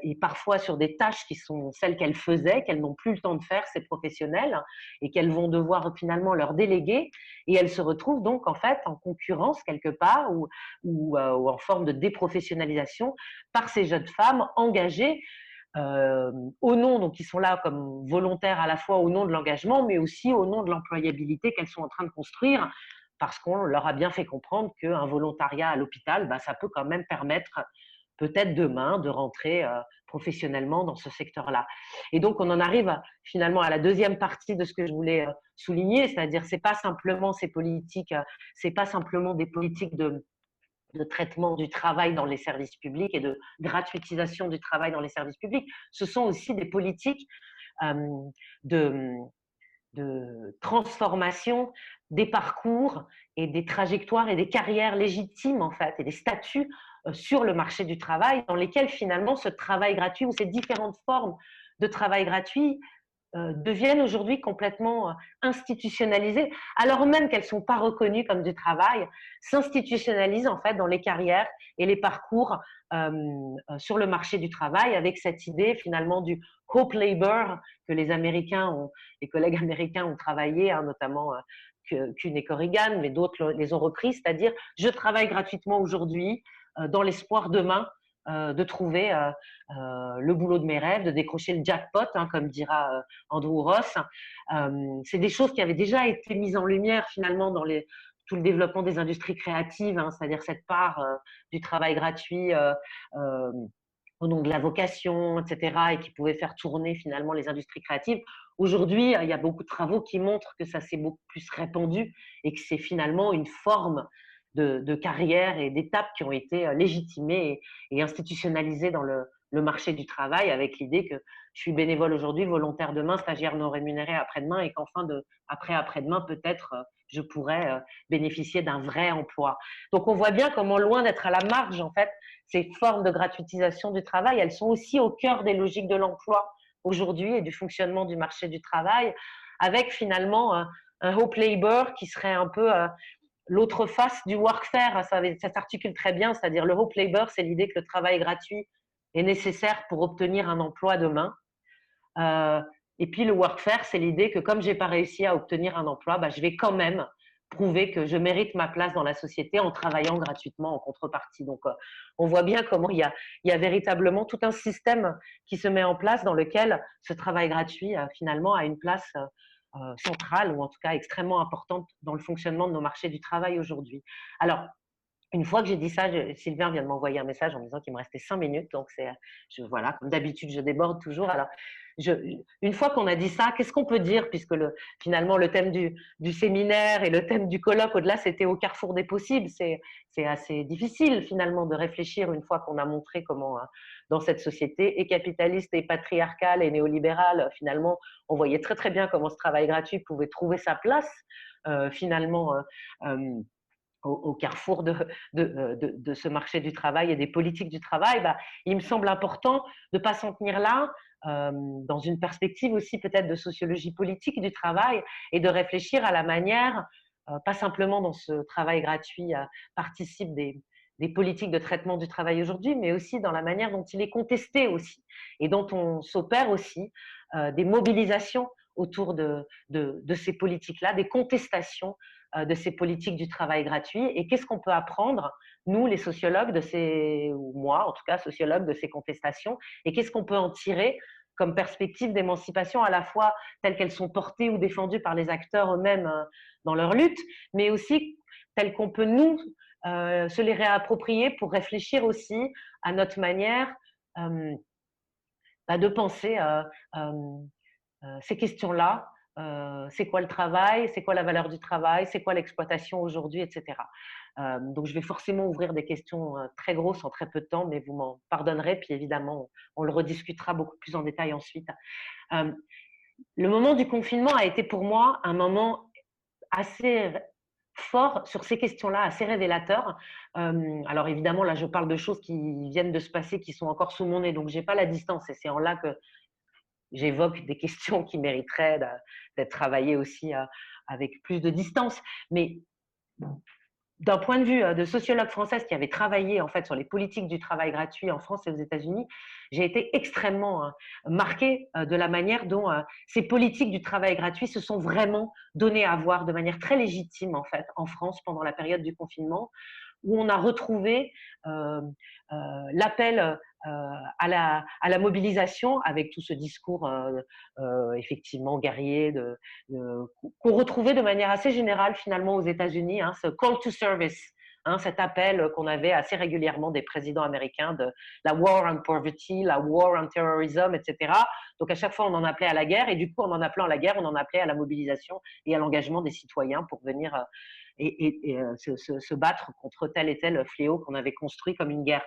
et parfois sur des tâches qui sont celles qu'elles faisaient, qu'elles n'ont plus le temps de faire, ces professionnels, et qu'elles vont devoir finalement leur déléguer. Et elles se retrouvent donc en fait en concurrence quelque part ou en forme de déprofessionnalisation par ces jeunes femmes engagées au nom, donc ils sont là comme volontaires à la fois au nom de l'engagement, mais aussi au nom de l'employabilité qu'elles sont en train de construire, parce qu'on leur a bien fait comprendre qu'un volontariat à l'hôpital, ça peut quand même permettre peut-être demain de rentrer professionnellement dans ce secteur-là. Et donc on en arrive finalement à la deuxième partie de ce que je voulais souligner, c'est-à-dire c'est pas simplement ces politiques, c'est pas simplement des politiques de traitement du travail dans les services publics et de gratuitisation du travail dans les services publics. Ce sont aussi des politiques de, de transformation des parcours et des trajectoires et des carrières légitimes en fait et des statuts sur le marché du travail dans lesquels finalement ce travail gratuit ou ces différentes formes de travail gratuit deviennent aujourd'hui complètement institutionnalisées, alors même qu'elles ne sont pas reconnues comme du travail, s'institutionnalisent en fait dans les carrières et les parcours sur le marché du travail, avec cette idée finalement du hope labor que les collègues américains ont travaillé, hein, notamment Kuhn et Corrigan, mais d'autres les ont repris, c'est-à-dire je travaille gratuitement aujourd'hui dans l'espoir demain de trouver le boulot de mes rêves, de décrocher le jackpot, hein, comme dira Andrew Ross. C'est des choses qui avaient déjà été mises en lumière finalement dans tout le développement des industries créatives, hein, c'est-à-dire cette part du travail gratuit au nom de la vocation, etc., et qui pouvait faire tourner finalement les industries créatives. Aujourd'hui, il y a beaucoup de travaux qui montrent que ça s'est beaucoup plus répandu et que c'est finalement une forme de carrière et d'étapes qui ont été légitimées et institutionnalisées dans le marché du travail, avec l'idée que je suis bénévole aujourd'hui, volontaire demain, stagiaire non rémunéré après-demain, et qu'enfin, après-demain, peut-être, je pourrais bénéficier d'un vrai emploi. Donc, on voit bien comment, loin d'être à la marge, en fait, ces formes de gratuitisation du travail, elles sont aussi au cœur des logiques de l'emploi aujourd'hui et du fonctionnement du marché du travail, avec finalement un Hope Labour qui serait un peu l'autre face du workfare. Ça s'articule très bien, c'est-à-dire le Hope Labour, c'est l'idée que le travail gratuit est nécessaire pour obtenir un emploi demain. Et puis le workfare, c'est l'idée que comme j'ai pas réussi à obtenir un emploi, bah, je vais quand même prouver que je mérite ma place dans la société en travaillant gratuitement en contrepartie. Donc, on voit bien comment il y a véritablement tout un système qui se met en place dans lequel ce travail gratuit, finalement, a une place centrale ou en tout cas extrêmement importante dans le fonctionnement de nos marchés du travail aujourd'hui. Alors, une fois que j'ai dit ça, Sylvain vient de m'envoyer un message en me disant qu'il me restait 5 minutes. Donc, voilà, comme d'habitude, je déborde toujours. Alors, une fois qu'on a dit ça, qu'est-ce qu'on peut dire, puisque finalement, le thème du séminaire et le thème du colloque, au-delà, c'était au carrefour des possibles. C'est assez difficile, finalement, de réfléchir une fois qu'on a montré comment, dans cette société et capitaliste et patriarcale et néolibérale, finalement, on voyait très, très bien comment ce travail gratuit pouvait trouver sa place, finalement, au carrefour de ce marché du travail et des politiques du travail, bah, il me semble important de ne pas s'en tenir là, dans une perspective aussi peut-être de sociologie politique du travail et de réfléchir à la manière, pas simplement dont ce travail gratuit participe des politiques de traitement du travail aujourd'hui, mais aussi dans la manière dont il est contesté aussi et dont on s'opère aussi des mobilisations autour de ces politiques-là, des contestations de ces politiques du travail gratuit et qu'est-ce qu'on peut apprendre, nous, les sociologues, ou moi, en tout cas, sociologue, de ces contestations et qu'est-ce qu'on peut en tirer comme perspective d'émancipation à la fois telles qu'elles sont portées ou défendues par les acteurs eux-mêmes dans leur lutte, mais aussi telles qu'on peut, nous, se les réapproprier pour réfléchir aussi à notre manière de penser ces questions-là. C'est quoi le travail, c'est quoi la valeur du travail, c'est quoi l'exploitation aujourd'hui, etc. Donc je vais forcément ouvrir des questions très grosses en très peu de temps, mais vous m'en pardonnerez, puis évidemment on le rediscutera beaucoup plus en détail ensuite. Le moment du confinement a été pour moi un moment assez fort sur ces questions-là, assez révélateur. Alors évidemment, là, je parle de choses qui viennent de se passer, qui sont encore sous mon nez, donc j'ai pas la distance, et c'est en là que j'évoque des questions qui mériteraient d'être travaillées aussi avec plus de distance. Mais d'un point de vue de sociologue française qui avait travaillé en fait sur les politiques du travail gratuit en France et aux États-Unis, j'ai été extrêmement marquée de la manière dont ces politiques du travail gratuit se sont vraiment données à voir de manière très légitime en fait en France pendant la période du confinement, où on a retrouvé l'appel à la mobilisation avec tout ce discours effectivement guerrier qu'on retrouvait de manière assez générale finalement aux États-Unis, hein, ce call to service, hein, cet appel qu'on avait assez régulièrement des présidents américains de la war on poverty, la war on terrorism, etc. Donc à chaque fois on en appelait à la guerre et du coup en en appelant à la guerre on en appelait à la mobilisation et à l'engagement des citoyens pour venir se battre contre tel et tel fléau qu'on avait construit comme une guerre.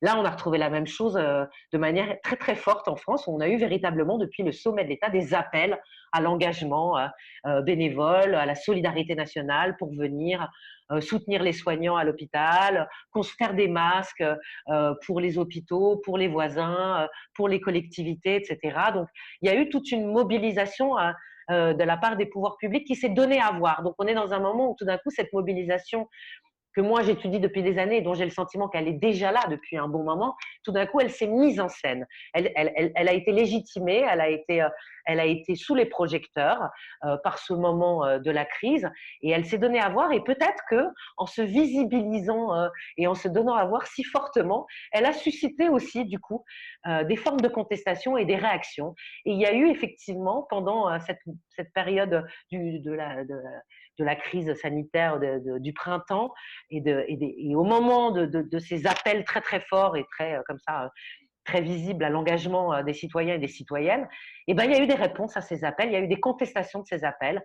Là, on a retrouvé la même chose de manière très très forte en France, où on a eu véritablement depuis le sommet de l'État des appels à l'engagement bénévole, à la solidarité nationale pour venir soutenir les soignants à l'hôpital, faire des masques pour les hôpitaux, pour les voisins, pour les collectivités, etc. Donc, il y a eu toute une mobilisation de la part des pouvoirs publics qui s'est donnée à voir. Donc, on est dans un moment où tout d'un coup, cette mobilisation que moi j'étudie depuis des années et dont j'ai le sentiment qu'elle est déjà là depuis un bon moment, tout d'un coup elle s'est mise en scène. Elle a été légitimée, elle a été sous les projecteurs par ce moment de la crise et elle s'est donnée à voir et peut-être que en se visibilisant et en se donnant à voir si fortement, elle a suscité aussi du coup des formes de contestation et des réactions. Et il y a eu effectivement pendant cette période de la crise sanitaire du printemps et au moment de ces appels très très forts et très comme ça très visibles à l'engagement des citoyens et des citoyennes, et ben il y a eu des réponses à ces appels, il y a eu des contestations de ces appels.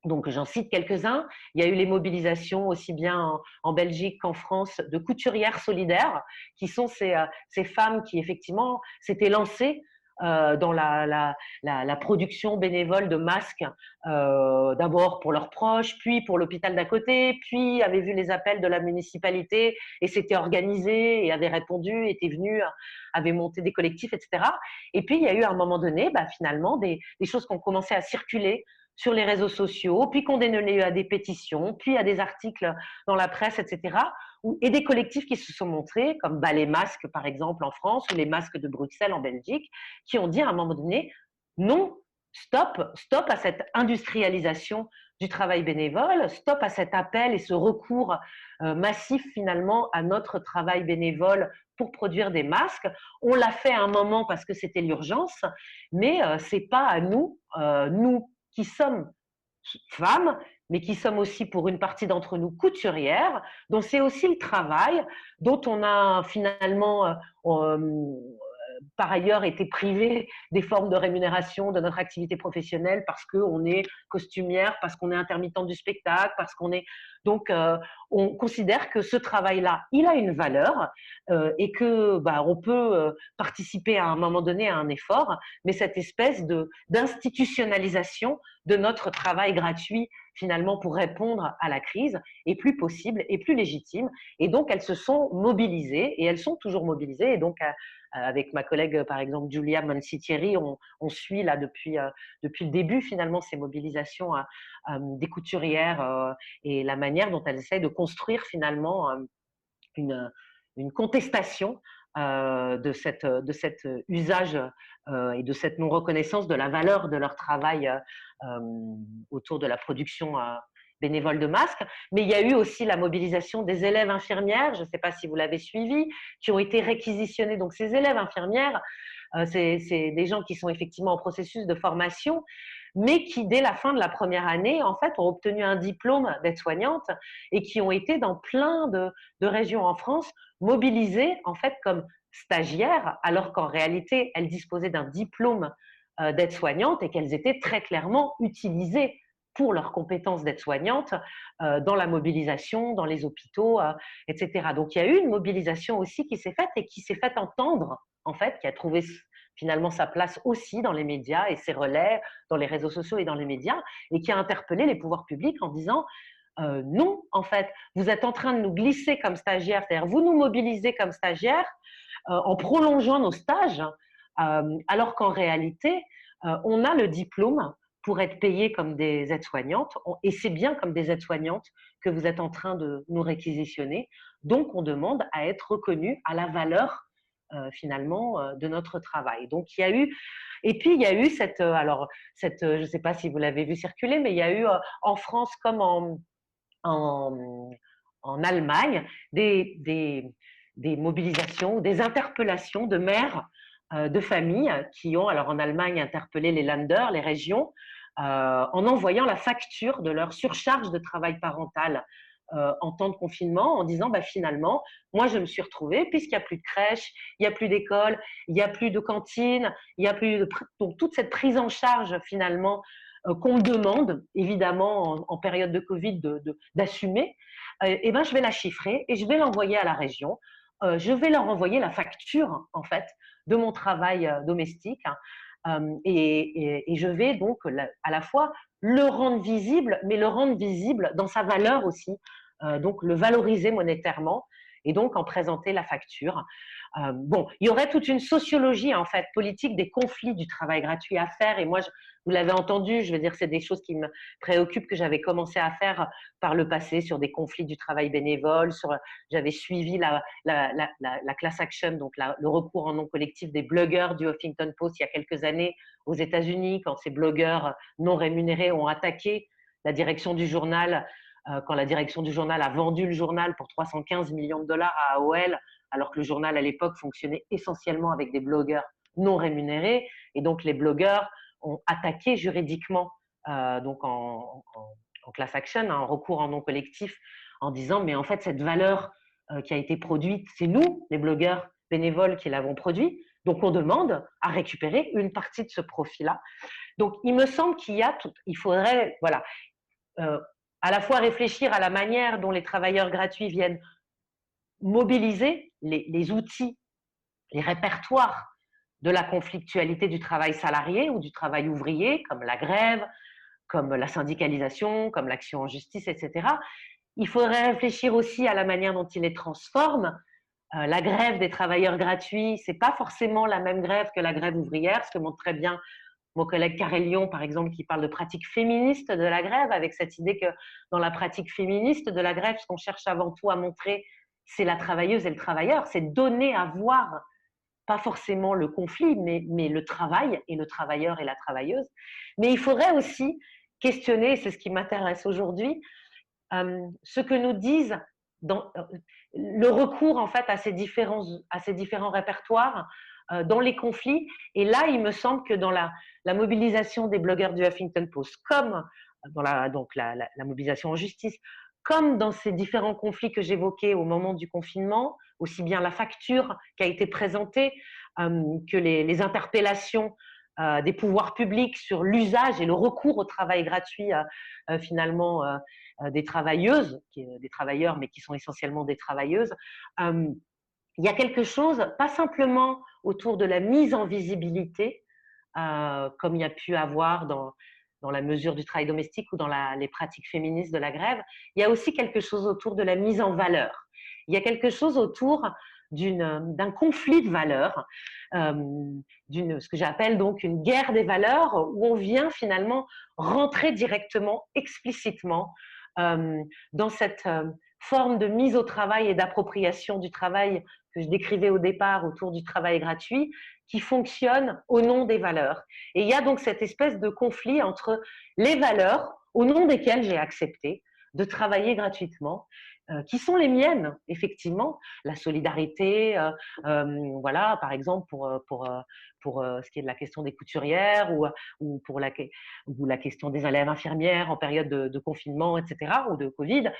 Donc, j'en cite quelques-uns. Il y a eu les mobilisations aussi bien en Belgique qu'en France de couturières solidaires, qui sont ces femmes qui effectivement s'étaient lancées dans la production bénévole de masques, d'abord pour leurs proches, puis pour l'hôpital d'à côté, puis avaient vu les appels de la municipalité et s'étaient organisés et avaient répondu, étaient venus, avaient monté des collectifs, etc. Et puis il y a eu à un moment donné, finalement, des choses qui ont commencé à circuler sur les réseaux sociaux, puis qu'on donné à des pétitions, puis à des articles dans la presse, etc. Et des collectifs qui se sont montrés, comme les masques par exemple en France ou les masques de Bruxelles en Belgique, qui ont dit à un moment donné non, stop, stop à cette industrialisation du travail bénévole, stop à cet appel et ce recours massif finalement à notre travail bénévole pour produire des masques. On l'a fait à un moment parce que c'était l'urgence, mais c'est pas à nous, nous qui sommes femmes, mais qui sommes aussi pour une partie d'entre nous couturières, dont c'est aussi le travail, dont on a finalement par ailleurs été privés des formes de rémunération de notre activité professionnelle parce qu'on est costumière, parce qu'on est intermittente du spectacle, parce qu'on est… Donc, on considère que ce travail-là, il a une valeur et que on peut participer à un moment donné à un effort, mais cette espèce d'institutionnalisation de notre travail gratuit finalement pour répondre à la crise est plus possible et plus légitime. Et donc, elles se sont mobilisées et elles sont toujours mobilisées. Et donc, avec ma collègue, par exemple, Julia Mansitieri, on suit là depuis le début finalement ces mobilisations des couturières et la manière dont elles essayent de construire finalement une, une contestation de cet usage et de cette non-reconnaissance de la valeur de leur travail autour de la production bénévole de masques. Mais il y a eu aussi la mobilisation des élèves infirmières, je ne sais pas si vous l'avez suivi, qui ont été réquisitionnés. Donc ces élèves infirmières, c'est des gens qui sont effectivement en processus de formation, mais qui, dès la fin de la première année, en fait, ont obtenu un diplôme d'aide-soignante et qui ont été dans plein de régions en France mobilisées, en fait, comme stagiaires, alors qu'en réalité, elles disposaient d'un diplôme d'aide-soignante et qu'elles étaient très clairement utilisées pour leurs compétences d'aide-soignante dans la mobilisation, dans les hôpitaux, etc. Donc, il y a eu une mobilisation aussi qui s'est faite et qui s'est faite entendre, en fait, qui a trouvé finalement sa place aussi dans les médias et ses relais dans les réseaux sociaux et dans les médias, et qui a interpellé les pouvoirs publics en disant non, en fait, vous êtes en train de nous glisser comme stagiaires, c'est-à-dire vous nous mobilisez comme stagiaires en prolongeant nos stages, alors qu'en réalité, on a le diplôme pour être payés comme des aides-soignantes, et c'est bien comme des aides-soignantes que vous êtes en train de nous réquisitionner. Donc, on demande à être reconnu à la valeur finalement de notre travail. Donc, il y a eu, et puis il y a eu je ne sais pas si vous l'avez vu circuler, mais il y a eu en France comme en, en Allemagne des mobilisations, des interpellations de mères de familles qui ont, alors en Allemagne, interpellé les Länder, les régions, en envoyant la facture de leur surcharge de travail parental en temps de confinement, en disant finalement, moi je me suis retrouvée, puisqu'il n'y a plus de crèche, il n'y a plus d'école, il n'y a plus de cantine, il n'y a plus de… Donc toute cette prise en charge finalement qu'on demande évidemment en période de Covid d'assumer, et je vais la chiffrer et je vais l'envoyer à la région. Je vais leur envoyer la facture en fait de mon travail domestique et je vais donc à la fois le rendre visible, mais le rendre visible dans sa valeur aussi, donc le valoriser monétairement et donc en présenter la facture. Bon, il y aurait toute une sociologie en fait politique des conflits du travail gratuit à faire et moi, vous l'avez entendu, je veux dire, c'est des choses qui me préoccupent que j'avais commencé à faire par le passé sur des conflits du travail bénévole, j'avais suivi la class action, donc le recours en non collectif des blogueurs du Huffington Post il y a quelques années aux États-Unis, quand ces blogueurs non rémunérés ont attaqué la direction du journal, quand la direction du journal a vendu le journal pour 315 millions de dollars à AOL, alors que le journal à l'époque fonctionnait essentiellement avec des blogueurs non rémunérés, et donc les blogueurs ont attaqué juridiquement, donc en class action, en recours en non collectif, en disant mais en fait cette valeur qui a été produite, c'est nous, les blogueurs bénévoles, qui l'avons produit, donc on demande à récupérer une partie de ce profit-là. Donc il me semble il faudrait, voilà, à la fois réfléchir à la manière dont les travailleurs gratuits viennent mobiliser les outils, les répertoires de la conflictualité du travail salarié ou du travail ouvrier, comme la grève, comme la syndicalisation, comme l'action en justice, etc. Il faudrait réfléchir aussi à la manière dont il les transforme. La grève des travailleurs gratuits, c'est pas forcément la même grève que la grève ouvrière, ce que montre très bien mon collègue Carré-Lyon, par exemple, qui parle de pratique féministe de la grève, avec cette idée que dans la pratique féministe de la grève, ce qu'on cherche avant tout à montrer, c'est la travailleuse et le travailleur, c'est donner à voir, pas forcément le conflit, mais le travail et le travailleur et la travailleuse. Mais il faudrait aussi questionner, et c'est ce qui m'intéresse aujourd'hui, ce que nous disent dans, le recours en fait à ces différents répertoires dans les conflits. Et là, il me semble que dans la mobilisation des blogueurs du Huffington Post, comme dans la mobilisation en justice, comme dans ces différents conflits que j'évoquais au moment du confinement, aussi bien la facture qui a été présentée que les interpellations des pouvoirs publics sur l'usage et le recours au travail gratuit finalement des travailleuses, des travailleurs, mais qui sont essentiellement des travailleuses. Il y a quelque chose, pas simplement autour de la mise en visibilité, comme il y a pu avoir dans la mesure du travail domestique ou dans les pratiques féministes de la grève, il y a aussi quelque chose autour de la mise en valeur. Il y a quelque chose autour d'un conflit de valeurs, ce que j'appelle donc une guerre des valeurs, où on vient finalement rentrer directement, explicitement, dans cette forme de mise au travail et d'appropriation du travail que je décrivais au départ autour du travail gratuit, qui fonctionne au nom des valeurs. Et il y a donc cette espèce de conflit entre les valeurs au nom desquelles j'ai accepté de travailler gratuitement, qui sont les miennes, effectivement, la solidarité, voilà, par exemple pour ce qui est de la question des couturières ou pour la question des élèves infirmières en période de confinement, etc., ou de Covid.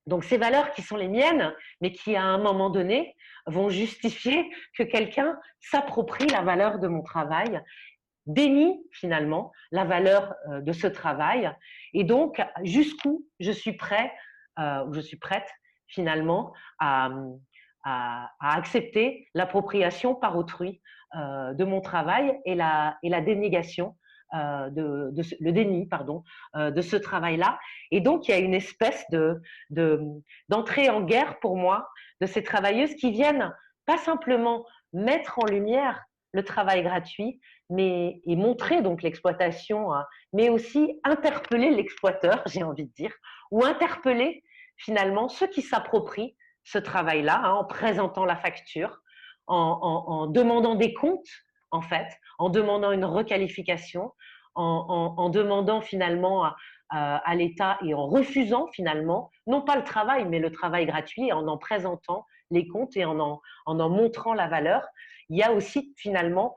Donc ces valeurs qui sont les miennes, mais qui à un moment donné vont justifier que quelqu'un s'approprie la valeur de mon travail, dénie finalement la valeur de ce travail, et donc jusqu'où je suis prêt ou je suis prête finalement à accepter l'appropriation par autrui de mon travail et la dénégation le déni, pardon, de ce travail-là. Et donc, il y a une espèce d'entrée en guerre pour moi de ces travailleuses qui viennent pas simplement mettre en lumière le travail gratuit, et montrer donc l'exploitation, mais aussi interpeller l'exploiteur, j'ai envie de dire, ou interpeller finalement ceux qui s'approprient ce travail-là, en présentant la facture, en demandant des comptes, en fait, en demandant une requalification, en demandant finalement à l'État et en refusant finalement, non pas le travail, mais le travail gratuit, en présentant les comptes et en montrant la valeur. Il y a aussi finalement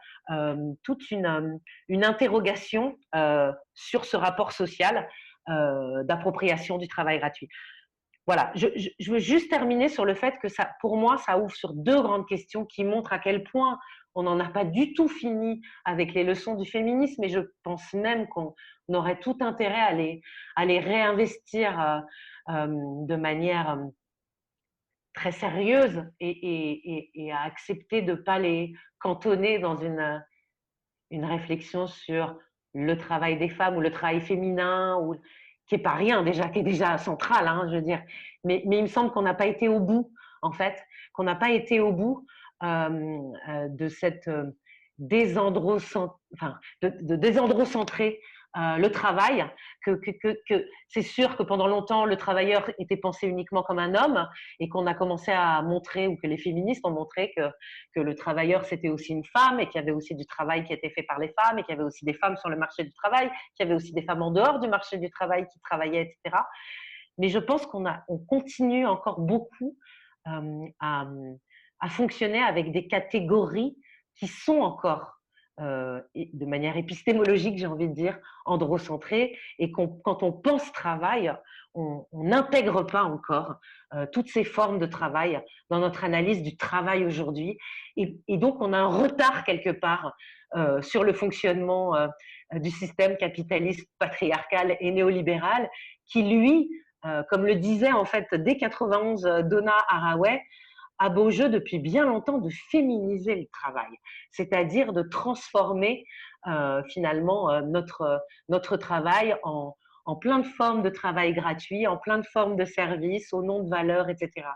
toute une interrogation sur ce rapport social d'appropriation du travail gratuit. Voilà, je veux juste terminer sur le fait que ça, pour moi, ça ouvre sur deux grandes questions qui montrent à quel point on n'en a pas du tout fini avec les leçons du féminisme, et je pense même qu'on aurait tout intérêt à les réinvestir de manière très sérieuse et à accepter de ne pas les cantonner dans une réflexion sur le travail des femmes ou le travail féminin, qui est pas rien déjà, qui est déjà central, hein, je veux dire. Mais il me semble qu'on n'a pas été au bout, en fait, qu'on n'a pas été au bout de cette de désandrocentrer le travail, que c'est sûr que pendant longtemps, le travailleur était pensé uniquement comme un homme, et qu'on a commencé à montrer, ou que les féministes ont montré que le travailleur, c'était aussi une femme, et qu'il y avait aussi du travail qui était fait par les femmes, et qu'il y avait aussi des femmes sur le marché du travail, qu'il y avait aussi des femmes en dehors du marché du travail qui travaillaient, etc. Mais je pense qu'on continue encore beaucoup à fonctionner avec des catégories qui sont encore, de manière épistémologique, j'ai envie de dire, androcentrées, et quand on pense travail, on n'intègre pas encore toutes ces formes de travail dans notre analyse du travail aujourd'hui. Et donc, on a un retard quelque part sur le fonctionnement du système capitaliste, patriarcal et néolibéral, qui, lui, comme le disait en fait dès 91 Donna Haraway, à beau jeu depuis bien longtemps de féminiser le travail, c'est-à-dire de transformer finalement notre travail en plein de formes de travail gratuit, en plein de formes de services, au nom de valeurs, etc.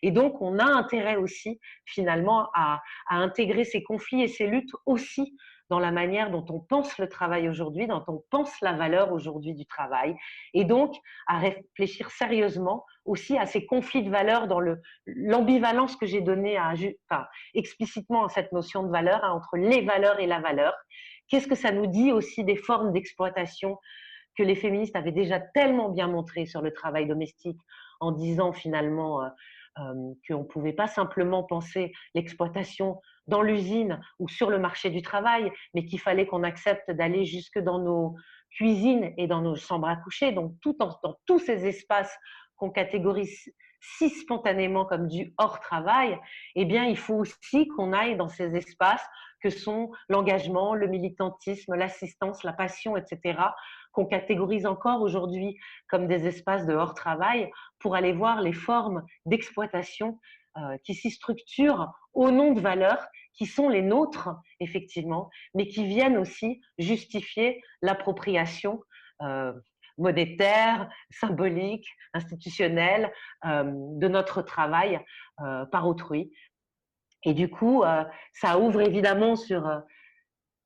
Et donc, on a intérêt aussi, finalement, à intégrer ces conflits et ces luttes aussi dans la manière dont on pense le travail aujourd'hui, dont on pense la valeur aujourd'hui du travail, et donc à réfléchir sérieusement aussi à ces conflits de valeurs dans l'ambivalence que j'ai donnée explicitement à cette notion de valeur entre les valeurs et la valeur. Qu'est-ce que ça nous dit aussi des formes d'exploitation que les féministes avaient déjà tellement bien montré sur le travail domestique en disant finalement qu'on ne pouvait pas simplement penser l'exploitation dans l'usine ou sur le marché du travail, mais qu'il fallait qu'on accepte d'aller jusque dans nos cuisines et dans nos chambres à coucher, donc dans tous ces espaces qu'on catégorise si spontanément comme du hors-travail, eh bien, il faut aussi qu'on aille dans ces espaces que sont l'engagement, le militantisme, l'assistance, la passion, etc., qu'on catégorise encore aujourd'hui comme des espaces de hors-travail, pour aller voir les formes d'exploitation qui s'y structurent au nom de valeurs qui sont les nôtres, effectivement, mais qui viennent aussi justifier l'appropriation monétaire, symbolique, institutionnelle de notre travail par autrui. Et du coup, ça ouvre évidemment sur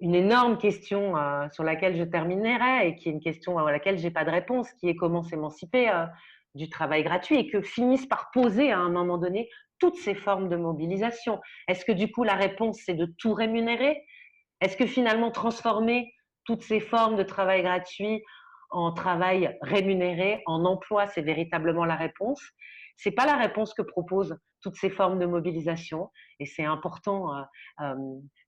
une énorme question sur laquelle je terminerai et qui est une question à laquelle je n'ai pas de réponse, qui est comment s'émanciper du travail gratuit et que finissent par poser à un moment donné toutes ces formes de mobilisation. Est-ce que du coup la réponse c'est de tout rémunérer? Est-ce que finalement transformer toutes ces formes de travail gratuit en travail rémunéré, en emploi, c'est véritablement la réponse? C'est pas la réponse que proposent toutes ces formes de mobilisation et c'est important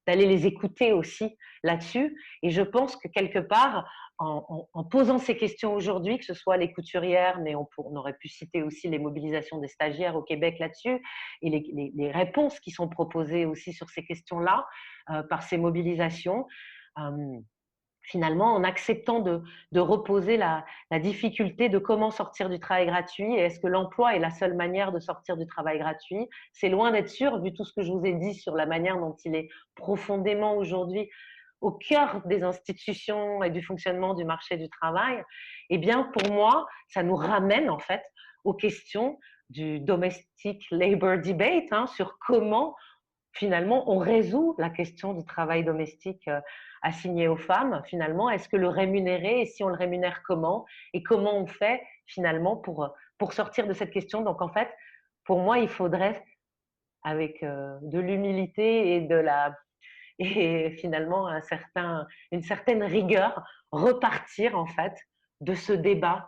d'aller les écouter aussi là-dessus. Et je pense que quelque part, en posant ces questions aujourd'hui, que ce soit les couturières, mais on aurait pu citer aussi les mobilisations des stagiaires au Québec là-dessus, et les réponses qui sont proposées aussi sur ces questions-là par ces mobilisations, finalement, en acceptant de reposer la difficulté de comment sortir du travail gratuit et est-ce que l'emploi est la seule manière de sortir du travail gratuit? C'est loin d'être sûr, vu tout ce que je vous ai dit sur la manière dont il est profondément aujourd'hui au cœur des institutions et du fonctionnement du marché du travail. Eh bien, pour moi, ça nous ramène en fait aux questions du domestic labor debate, sur comment finalement on résout la question du travail domestique assigné aux femmes, finalement, est-ce que le rémunérer et si on le rémunère comment et comment on fait finalement pour sortir de cette question. Donc en fait, pour moi, il faudrait avec de l'humilité et finalement une certaine rigueur repartir en fait de ce débat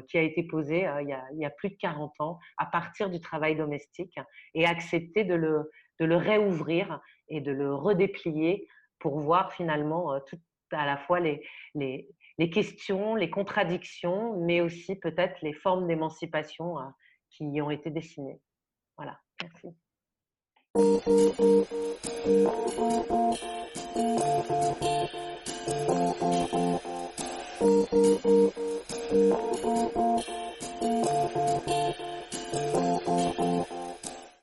qui a été posé il y a plus de 40 ans à partir du travail domestique et accepter de le réouvrir et de le redéplier pour voir finalement tout à la fois les questions, les contradictions, mais aussi peut-être les formes d'émancipation qui y ont été dessinées. Voilà, merci.